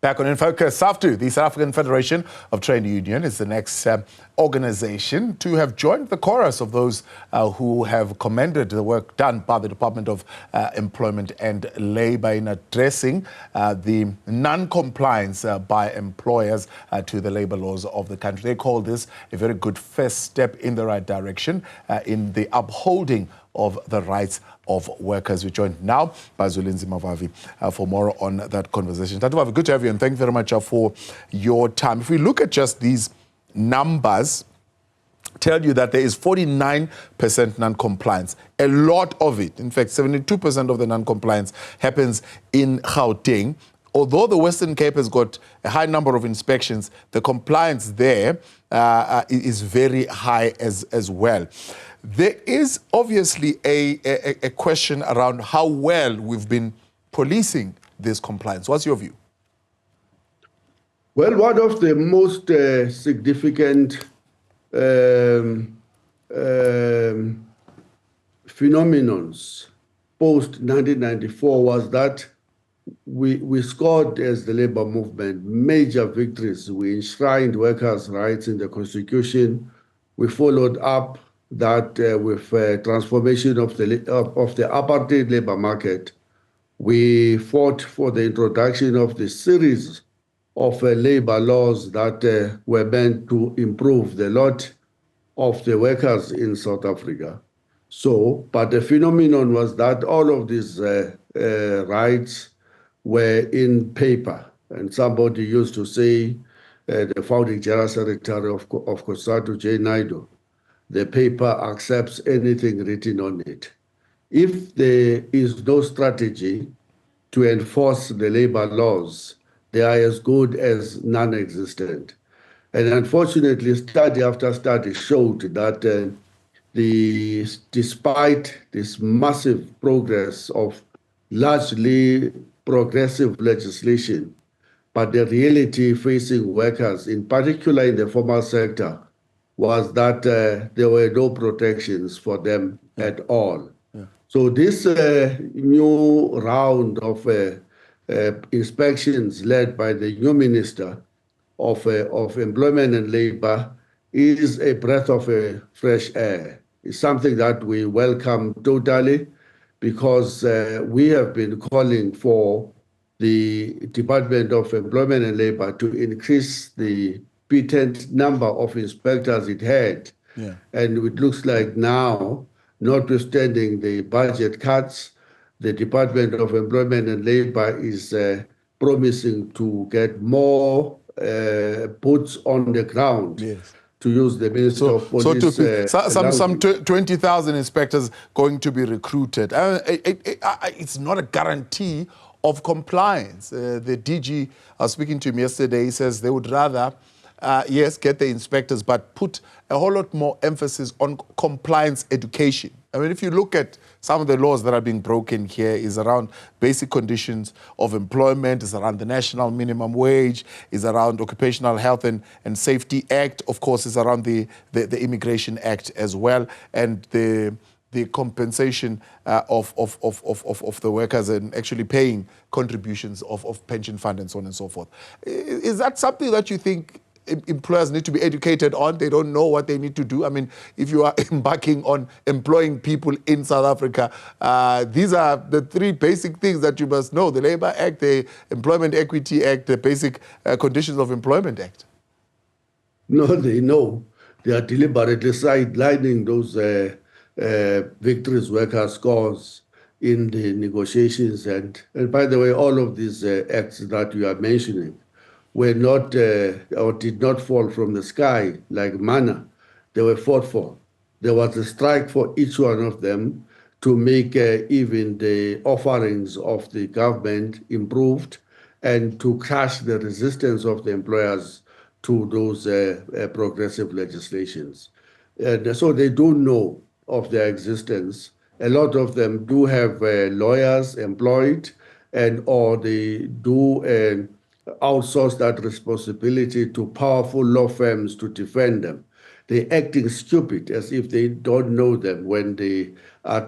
Back on In Focus, Saftu, the South African Federation of Trade Union, is the next organization to have joined the chorus of those who have commended the work done by the Department of Employment and Labour in addressing the non-compliance by employers to the labour laws of the country. They call this a very good first step in the right direction in the upholding of the rights of workers. We're joined now by Zwelinzima Vavi for more on that conversation. Tatu Vavi, good to have you, and thank you very much for your time. If we look at just these numbers, tell you that there is 49% non-compliance. A lot of it, in fact, 72% of the non-compliance happens in Gauteng. Although the Western Cape has got a high number of inspections, the compliance there is very high as well. There is obviously a question around how well we've been policing this compliance. What's your view? Well, one of the most significant phenomenons post-1994 was that we scored, as the labor movement, major victories. We enshrined workers' rights in the Constitution. We followed up that with transformation of the apartheid labor market. We fought for the introduction of the series of labor laws that were meant to improve the lot of the workers in South Africa. But the phenomenon was that all of these rights were in paper. And somebody used to say, the founding general secretary of COSATU, J. Naidu, the paper accepts anything written on it. If there is no strategy to enforce the labor laws, they are as good as non-existent. And unfortunately, study after study showed that despite this massive progress of largely progressive legislation, but the reality facing workers, in particular in the formal sector, was that there were no protections for them at all. Yeah. So this new round of inspections led by the new Minister of Employment and Labour is a breath of fresh air. It's something that we welcome totally, because we have been calling for the Department of Employment and Labour to increase the patent number of inspectors it had. Yeah. And it looks like now, notwithstanding the budget cuts, the Department of Employment and Labour is promising to get more boots on the ground. Yes. To use the Minister of Police. Some 20,000 inspectors going to be recruited. It's not a guarantee of compliance. The DG, I was speaking to him yesterday, he says they would rather yes, get the inspectors, but put a whole lot more emphasis on compliance education. I mean, if you look at some of the laws that are being broken here, is around basic conditions of employment, is around the National Minimum Wage, is around Occupational Health and Safety Act, of course, is around the Immigration Act as well, and the compensation of the workers and actually paying contributions of pension fund and so on and so forth. Is that something that you think employers need to be educated on? They don't know what they need to do. I mean, if you are embarking on employing people in South Africa, these are the three basic things that you must know: the Labour Act, the Employment Equity Act, the Basic Conditions of Employment Act. No, they know. They are deliberately sidelining those victories workers' scores in the negotiations. And by the way, all of these acts that you are mentioning were not or did not fall from the sky like manna. They were fought for. There was a strike for each one of them to make even the offerings of the government improved and to crush the resistance of the employers to those progressive legislations. And so they do know of their existence. A lot of them do have lawyers employed, and or they do outsource that responsibility to powerful law firms to defend them. They're acting stupid, as if they don't know them when they are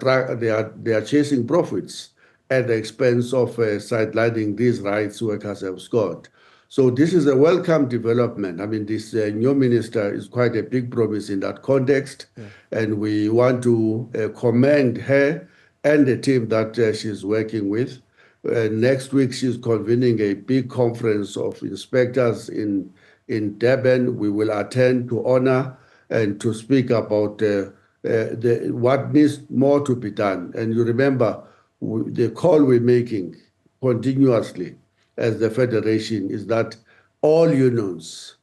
chasing profits. at the expense of sidelining these rights workers have scored. So this is a welcome development. I mean, this new minister is quite a big promise in that context, and we want to commend her and the team that she's working with. Next week, she's convening a big conference of inspectors in Durban. We will attend to honor and to speak about what needs more to be done. And you remember, the call we're making continuously as the Federation is that all unions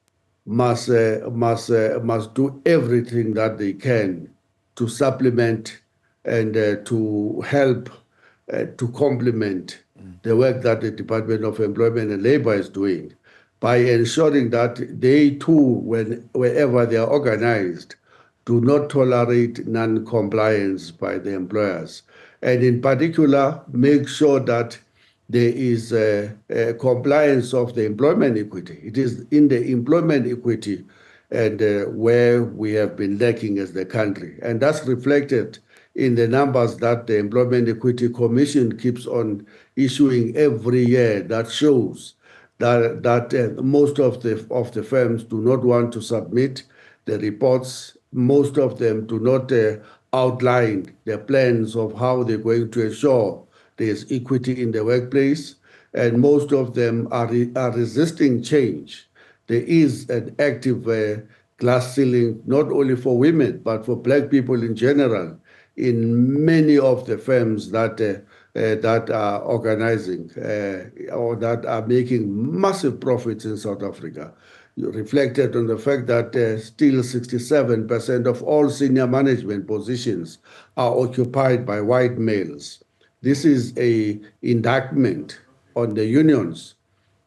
must do everything that they can to supplement and to help to complement the work that the Department of Employment and Labor is doing by ensuring that they too, wherever they are organized, do not tolerate non-compliance by the employers. And in particular, make sure that there is a compliance of the employment equity. It is in the employment equity and where we have been lacking as the country. And that's reflected in the numbers that the Employment Equity Commission keeps on issuing every year that shows that most of the firms do not want to submit the reports. Most of them do not outline their plans of how they're going to ensure there's equity in the workplace, and most of them are resisting change. There is an active glass ceiling, not only for women, but for Black people in general, in many of the firms that are organizing or that are making massive profits in South Africa, reflected on the fact that still 67% of all senior management positions are occupied by white males. This is an indictment on the unions,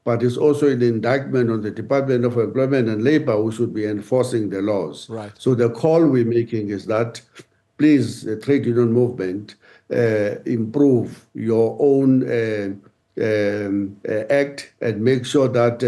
but it's also an indictment on the Department of Employment and Labor, who should be enforcing the laws. Right. So the call we're making is that, please, the trade union movement, improve your own act and make sure that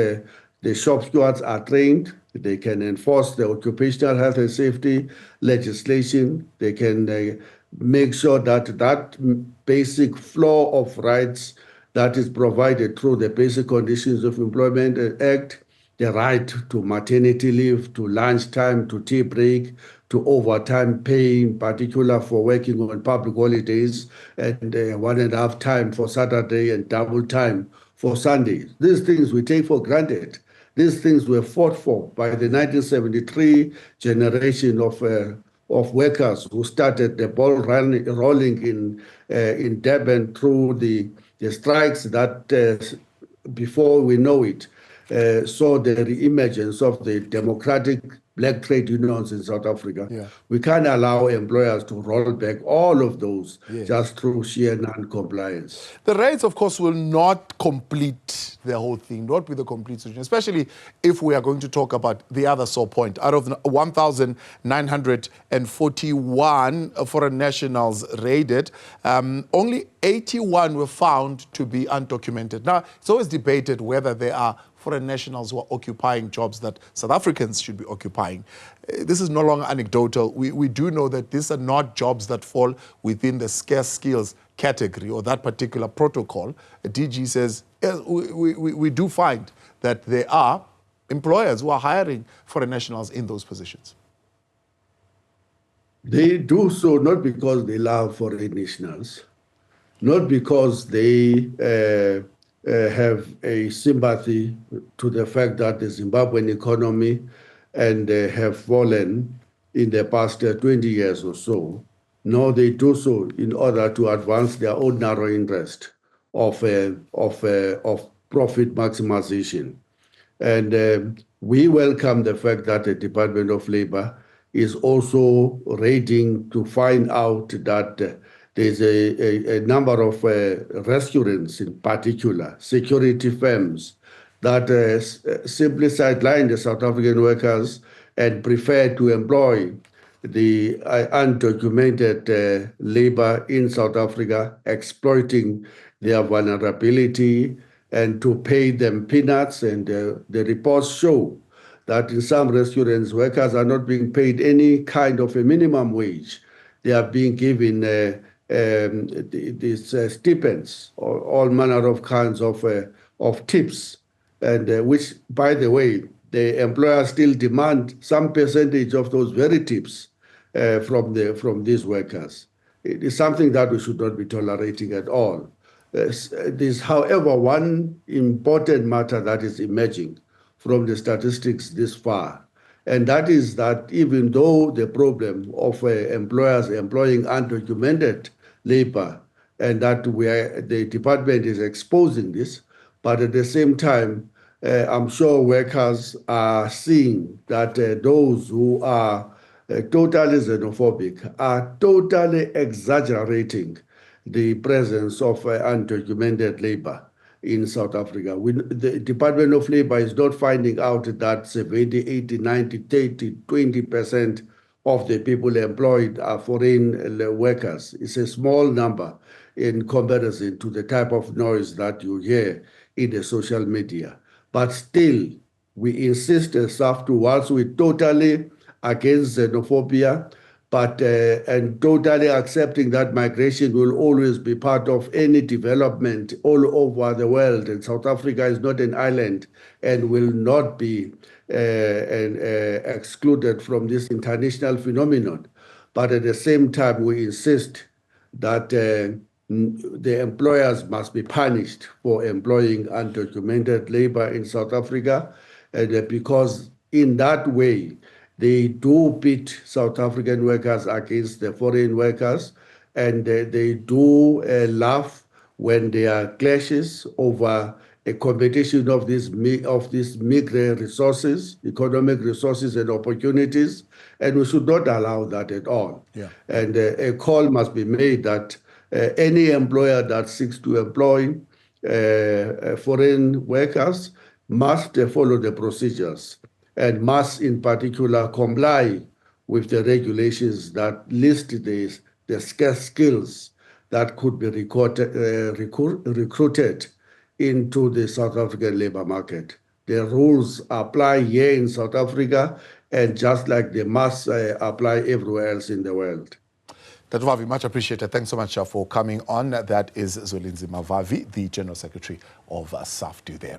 the shop stewards are trained. They can enforce the occupational health and safety legislation. They can make sure that that basic flow of rights that is provided through the Basic Conditions of Employment Act, the right to maternity leave, to lunchtime, to tea break, to overtime pay, in particular for working on public holidays, and 1.5 time for Saturday and double time for Sunday. These things we take for granted. These things were fought for by the 1973 generation of workers who started the ball rolling in Durban through the strikes that, before we know it, saw the reemergence of the democratic Black trade unions in South Africa. Yeah. We can't allow employers to roll back all of those Yes. just through sheer non-compliance. The rates, of course, will not complete the whole thing, not be the complete solution, especially if we are going to talk about the other sore point. Out of 1,941 foreign nationals raided, only 81 were found to be undocumented. Now, it's always debated whether they are foreign nationals who are occupying jobs that South Africans should be occupying. This is no longer anecdotal. We do know that these are not jobs that fall within the scarce skills category or that particular protocol. DG says, yes, we do find that there are employers who are hiring foreign nationals in those positions. They do so not because they love foreign nationals, not because they have a sympathy to the fact that the Zimbabwean economy and have fallen in the past 20 years or so. No, they do so in order to advance their own narrow interest of profit maximization. And we welcome the fact that the Department of Labor is also raiding to find out that there's a number of restaurants, in particular, security firms, that simply sideline the South African workers and prefer to employ the undocumented labor in South Africa, exploiting their vulnerability and to pay them peanuts. And the reports show that in some restaurants, workers are not being paid any kind of a minimum wage. They are being given these stipends, or all manner of kinds of tips, and which, by the way, the employer still demand some percentage of those very tips from these workers. It is something that we should not be tolerating at all. There's, however, one important matter that is emerging from the statistics this far, and that is that even though the problem of employers employing undocumented labor, and that the department is exposing this, but at the same time, I'm sure workers are seeing that those who are totally xenophobic are totally exaggerating the presence of undocumented labor in South Africa. The Department of Labor is not finding out that 70, 80, 90, 30, 20% of the people employed are foreign workers. It's a small number in comparison to the type of noise that you hear in the social media. But still, we insist as Saftu, whilst we're totally against xenophobia, but and totally accepting that migration will always be part of any development all over the world. And South Africa is not an island and will not be excluded from this international phenomenon. But at the same time, we insist that the employers must be punished for employing undocumented labor in South Africa, and because in that way, they do pit South African workers against the foreign workers, and they do laugh when there are clashes over a competition of these migrant resources, economic resources and opportunities, and we should not allow that at all. Yeah. And a call must be made that any employer that seeks to employ foreign workers must follow the procedures and must in particular comply with the regulations that list the scarce skills that could be recruited into the South African labor market. The rules apply here in South Africa, and just like they must apply everywhere else in the world. Dr. Vavi, much appreciated. Thanks so much for coming on. That is Zwelinzima Vavi, the General Secretary of Saftu there.